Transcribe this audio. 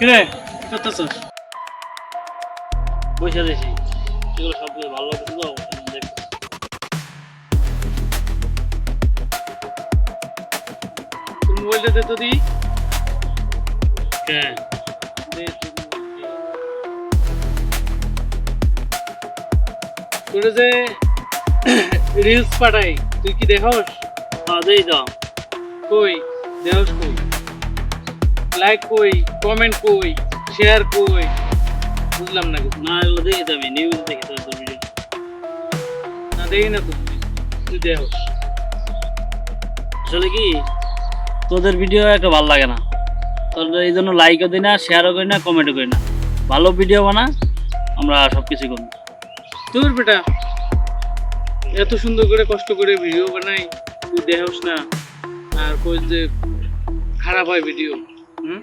কিরে করতেছস? বসে দেখি এগুলো সব ভালো লাগছে তো দেখ। তোর মোবাইলটা দে তো দি। হ্যাঁ দে তোর যে রিলস পাঠাই তুই কি দেখোস? হ্যাঁ দেই তো। কই দেখোস কই? লাইক কই, কমেন্ট কই, শেয়ার কই? বুঝলাম না কিছু। না এগুলো দেখি তো আমি নিউজ দেখি তো তোর ভিডিও। না দেখি না তো তুই দেখোস। আসলে কি তোদের ভিডিও একটা ভালো লাগে না, তোদের এই জন্য লাইকও দিই না, শেয়ারও করি না, কমেন্টও করি না। ভালো ভিডিও বানা, আমরা সব কিছু করি। তোর বেটা এত সুন্দর করে কষ্ট করে ভিডিও বানাই, তুই দেখোস না আর কই যে খারাপ হয় ভিডিও। হুম